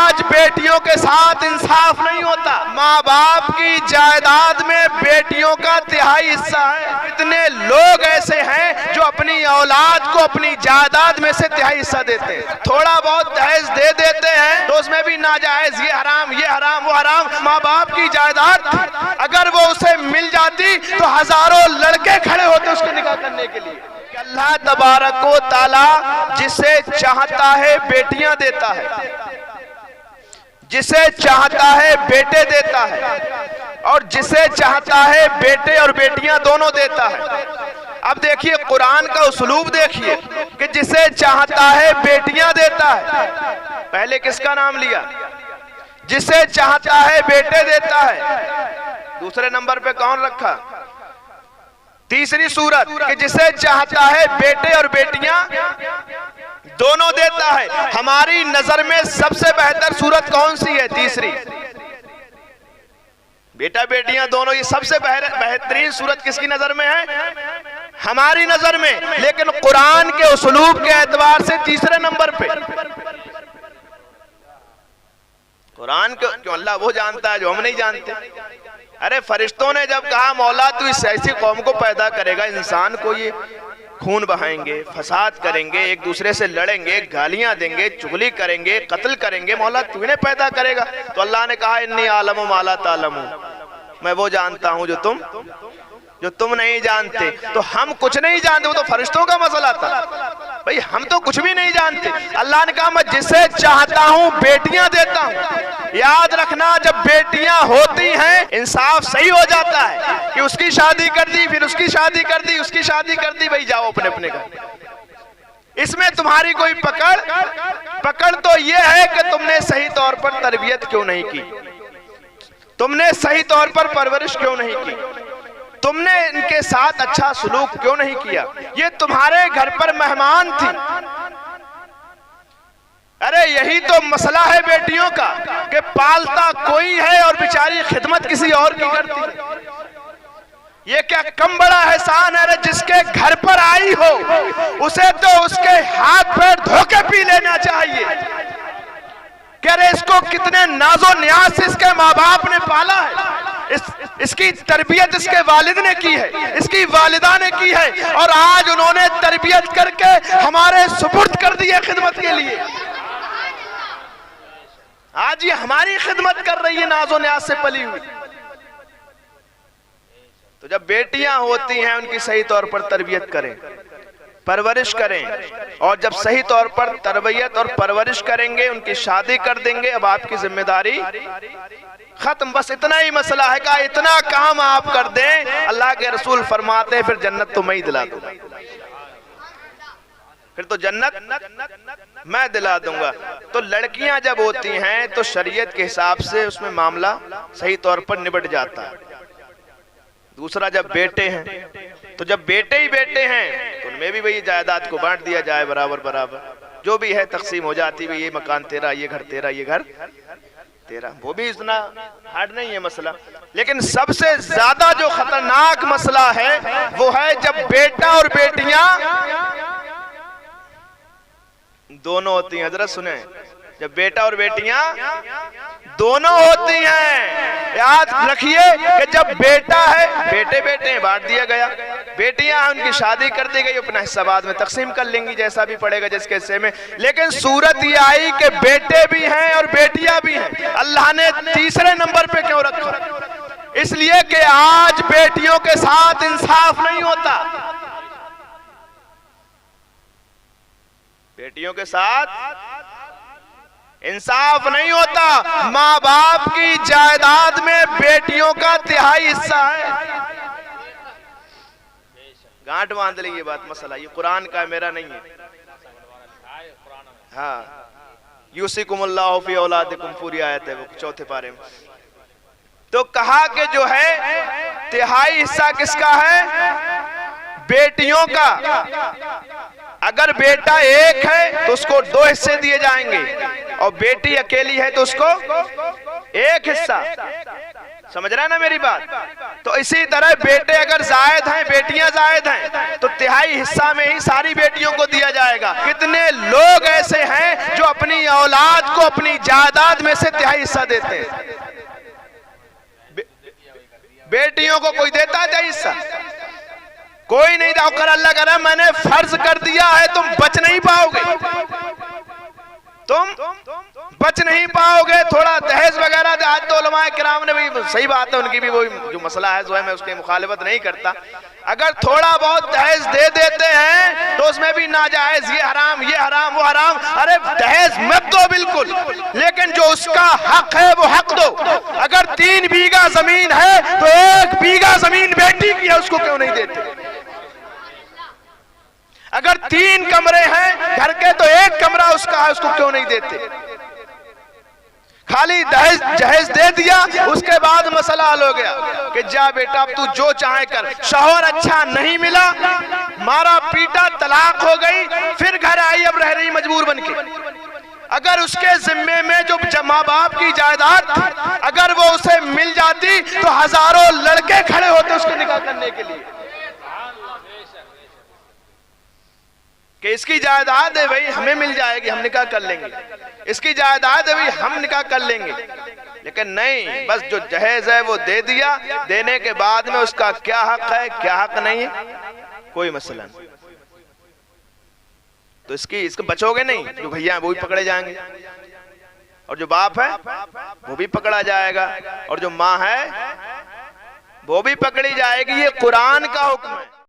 आज बेटियों के साथ इंसाफ नहीं होता। माँ बाप की जायदाद में बेटियों का 1/3 हिस्सा है। इतने लोग ऐसे हैं जो अपनी औलाद को अपनी जायदाद में से 1/3 हिस्सा देते हैं। थोड़ा बहुत दहेज दे देते हैं तो उसमें भी नाजायज, ये हराम, ये हराम, वो हराम। माँ बाप की जायदाद अगर वो उसे मिल जाती तो हजारों लड़के खड़े होते उसको निकाह करने के लिए। अल्लाह तबारक व ताला जिसे चाहता है बेटियां देता है, जिसे चाहता है बेटे देता है, और जिसे चाहता है बेटे और बेटियां दोनों देता है। अब देखिए कुरान का उसलूब देखिए कि जिसे चाहता है बेटियां देता है। पहले किसका नाम लिया? जिसे चाहता है बेटे देता है। दूसरे नंबर पे कौन रखा? तीसरी सूरत कि जिसे चाहता है बेटे और बेटियां दोनों देता है। हमारी नजर में सबसे बेहतर सूरत कौन सी है? तीसरी। बेटा बेटियां दोनों, ये सबसे बेहतरीन सूरत किसकी नजर में है? हमारी नजर में। लेकिन कुरान के उसलूब के एतबार से तीसरे नंबर पे। कुरान को क्यों? अल्लाह वो जानता है जो हम नहीं जानते। अरे फरिश्तों ने जब कहा मौला तू इस ऐसी कौम को पैदा करेगा, इंसान को ये खून बहाएंगे, फसाद करेंगे, एक दूसरे से लड़ेंगे, गालियां देंगे, चुगली करेंगे, कत्ल करेंगे, मौला तू इन्हें पैदा करेगा। तो अल्लाह ने कहा इन्नी आलमु मा ला तालमू, मैं वो जानता हूं जो तुम नहीं जानते। तो हम कुछ नहीं जानते, वो तो फरिश्तों का मसला था। भाई हम तो कुछ भी नहीं जानते। अल्लाह ने कहा मैं जिसे चाहता हूं बेटियां देता हूं। याद रखना जब बेटियां होती हैं इंसाफ सही हो जाता है कि उसकी शादी कर दी, फिर उसकी शादी कर दी, उसकी शादी कर दी, भाई जाओ अपने अपने घर। इसमें तुम्हारी कोई पकड़ तो ये है कि तुमने सही तौर पर तरबियत क्यों नहीं की, तुमने सही तौर पर परवरिश क्यों नहीं की, तुमने इनके साथ अच्छा सलूक क्यों नहीं किया। ये तुम्हारे घर पर मेहमान थी। अरे यही तो मसला है बेटियों का कि पालता कोई है और बेचारी खिदमत किसी और की करती है। ये क्या कम बड़ा एहसान है? जिसके घर पर आई हो उसे तो उसके हाथ पैर धो के पी लेना चाहिए। कह रहे इसको कितने नाजो न्याज से इसके माँ बाप ने पाला है, इसकी तरबियत इसके वालिद ने की है, इसकी वालिदा ने की है, और आज उन्होंने तरबियत करके हमारे सुपुर्द कर दी है खिदमत के लिए। आज ये हमारी खिदमत कर रही है, नाजो न्याज से पली हुई। तो जब बेटियां होती हैं उनकी सही तौर पर तरबियत करें, परवरिश करें, और जब सही तौर पर तरबियत और परवरिश करेंगे उनकी शादी कर देंगे। अब आपकी जिम्मेदारी खत्म। बस इतना ही मसला है कि इतना काम आप कर दें, अल्लाह के रसूल फरमाते हैं फिर जन्नत तो मैं ही दिला दूंगा, फिर तो जन्नत मैं दिला दूंगा। तो लड़कियां जब होती हैं तो शरीयत के हिसाब से उसमें मामला सही तौर पर निबट जाता है। दूसरा जब बेटे हैं तो जब बेटे ही बेटे हैं तो उनमें भी वही जायदाद को बांट दिया जाए बराबर बराबर, जो भी है तकसीम हो जाती है। ये मकान तेरा, ये घर तेरा, ये घर तेरा। वो भी इतना हार्ड नहीं है मसला। लेकिन सबसे ज्यादा जो खतरनाक मसला है वो है जब बेटा और बेटियां दोनों होती हैं। हजरत सुने, जब बेटा और बेटियां दोनों होती हैं, याद रखिए कि जब बेटा है, बेटे बेटे हैं, बांट दिया गया, बेटियां हैं उनकी शादी कर दी गई, अपना हिस्सा बाद में तकसीम कर लेंगी जैसा भी पड़ेगा जिसके हिस्से में। लेकिन सूरत ये आई कि बेटे भी हैं और बेटियां भी हैं। अल्लाह ने तीसरे नंबर पे क्यों रखा? इसलिए कि आज बेटियों के साथ इंसाफ नहीं होता, बेटियों के साथ इंसाफ नहीं होता। माँ बाप की जायदाद में बेटियों का 1/3 हिस्सा है। गांठ बांध ली ये बात, मसला ये कुरान का है, मेरा नहीं है। हाँ, यूसिकुमुल्लाहु फी औलादिकुम, पूरी आयत है वो 4 पारे में। तो कहा कि जो है 1/3 हिस्सा किसका है? बेटियों का। अगर बेटा एक है तो उसको 2 हिस्से दिए जाएंगे, और बेटी अकेली है तो उसको 1 हिस्सा। समझ रहा है ना मेरी बात? तो इसी तरह बेटे अगर जायद हैं, बेटियां जायद हैं, तो 1/3 हिस्सा में ही सारी बेटियों को दिया जाएगा। कितने लोग ऐसे हैं जो अपनी औलाद को अपनी जायदाद में से 1/3 हिस्सा देते हैं? बेटियों को कोई देता है 1/3 हिस्सा? कोई नहीं था। कर अल्लाह कह रहा है मैंने फर्ज कर दिया है, तुम बच नहीं पाओगे, तुम बच नहीं पाओगे। थोड़ा दहेज वगैरह दे, आज तो उलमाए किराम ने भी, सही बात है उनकी भी, वो जो मसला है जो है मैं उसकी मुखालिफत नहीं करता। अगर थोड़ा बहुत दहेज दे देते हैं तो उसमें भी नाजायज, ये हराम, ये हराम, वो हराम। अरे दहेज मत दो बिल्कुल, लेकिन जो उसका हक है वो हक दो। अगर 3 बीघा जमीन है तो 1 बीघा जमीन बेटी की है, उसको क्यों नहीं देते? अगर 3 कमरे हैं घर के तो 1 कमरा उसका है, उसको क्यों नहीं देते? खाली दहेज जहेज दे दिया, उसके बाद मसला हल हो गया कि जा बेटा अब तू जो चाहे कर। शौहर अच्छा नहीं मिला, मारा पीटा, तलाक हो गई, फिर घर आई, अब रह रही मजबूर बनके। अगर उसके जिम्मे में जो माँ बाप की जायदाद अगर वो उसे मिल जाती तो हजारों लड़के खड़े होते उसको निकाह करने के लिए कि इसकी जायदाद है भाई, हमें मिल जाएगी, हम निकाह कर लेंगे। इसकी जायदाद है भाई, हम निकाह कर लेंगे। लेकिन नहीं, बस जो जहेज है वो दे दिया, देने के बाद में उसका क्या हक है क्या हक नहीं है कोई मसला नहीं। तो इसको बचोगे नहीं, जो भैया वो भी पकड़े जाएंगे, और जो बाप है वो भी पकड़ा जाएगा, और जो माँ है वो भी पकड़ी जाएगी। ये कुरान का हुक्म है।